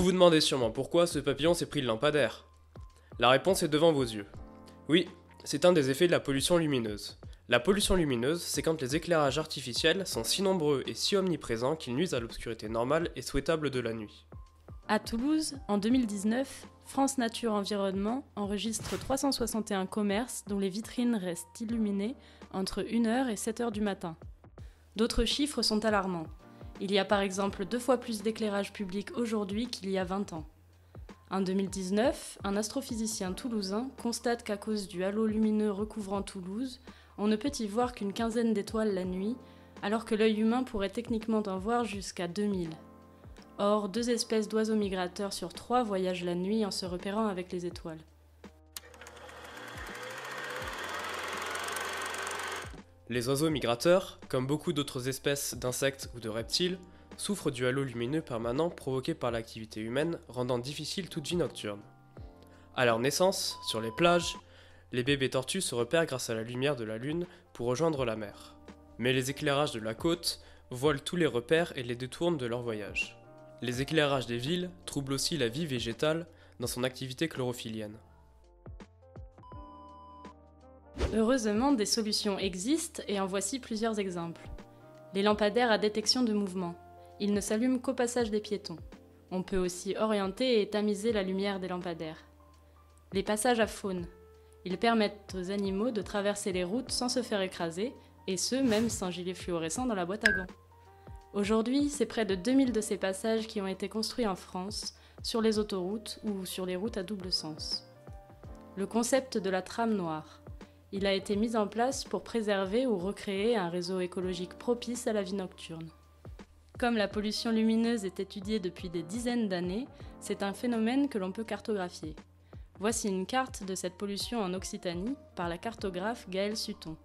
Vous vous demandez sûrement pourquoi ce papillon s'est pris le lampadaire. La réponse est devant vos yeux. Oui, c'est un des effets de la pollution lumineuse. La pollution lumineuse, c'est quand les éclairages artificiels sont si nombreux et si omniprésents qu'ils nuisent à l'obscurité normale et souhaitable de la nuit. À Toulouse, en 2019, France Nature Environnement enregistre 361 commerces dont les vitrines restent illuminées entre 1h et 7h du matin. D'autres chiffres sont alarmants. Il y a par exemple 2 fois plus d'éclairage public aujourd'hui qu'il y a 20 ans. En 2019, un astrophysicien toulousain constate qu'à cause du halo lumineux recouvrant Toulouse, on ne peut y voir qu'une quinzaine d'étoiles la nuit, alors que l'œil humain pourrait techniquement en voir jusqu'à 2000. Or, 2 espèces d'oiseaux migrateurs sur 3 voyagent la nuit en se repérant avec les étoiles. Les oiseaux migrateurs, comme beaucoup d'autres espèces d'insectes ou de reptiles, souffrent du halo lumineux permanent provoqué par l'activité humaine, rendant difficile toute vie nocturne. À leur naissance, sur les plages, les bébés tortues se repèrent grâce à la lumière de la lune pour rejoindre la mer. Mais les éclairages de la côte voilent tous les repères et les détournent de leur voyage. Les éclairages des villes troublent aussi la vie végétale dans son activité chlorophyllienne. Heureusement, des solutions existent et en voici plusieurs exemples. Les lampadaires à détection de mouvement. Ils ne s'allument qu'au passage des piétons. On peut aussi orienter et tamiser la lumière des lampadaires. Les passages à faune. Ils permettent aux animaux de traverser les routes sans se faire écraser, et ce, même sans gilet fluorescent dans la boîte à gants. Aujourd'hui, c'est près de 2000 de ces passages qui ont été construits en France, sur les autoroutes ou sur les routes à double sens. Le concept de la trame noire. Il a été mis en place pour préserver ou recréer un réseau écologique propice à la vie nocturne. Comme la pollution lumineuse est étudiée depuis des dizaines d'années, c'est un phénomène que l'on peut cartographier. Voici une carte de cette pollution en Occitanie par la cartographe Gaëlle Sutton.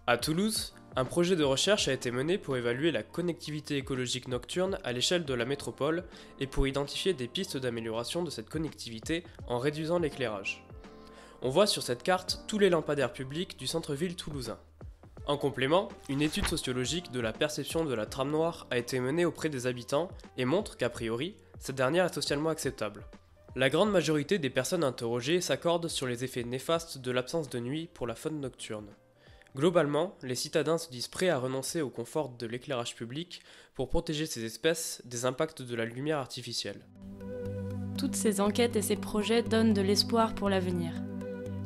À Toulouse, un projet de recherche a été mené pour évaluer la connectivité écologique nocturne à l'échelle de la métropole et pour identifier des pistes d'amélioration de cette connectivité en réduisant l'éclairage. On voit sur cette carte tous les lampadaires publics du centre-ville toulousain. En complément, une étude sociologique de la perception de la trame noire a été menée auprès des habitants et montre qu'a priori, cette dernière est socialement acceptable. La grande majorité des personnes interrogées s'accordent sur les effets néfastes de l'absence de nuit pour la faune nocturne. Globalement, les citadins se disent prêts à renoncer au confort de l'éclairage public pour protéger ces espèces des impacts de la lumière artificielle. Toutes ces enquêtes et ces projets donnent de l'espoir pour l'avenir.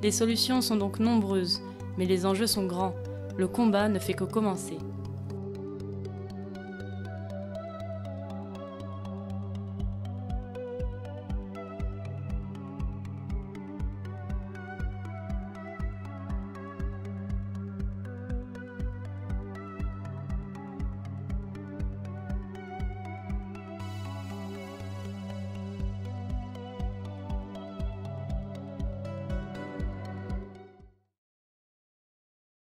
Les solutions sont donc nombreuses, mais les enjeux sont grands. Le combat ne fait que commencer.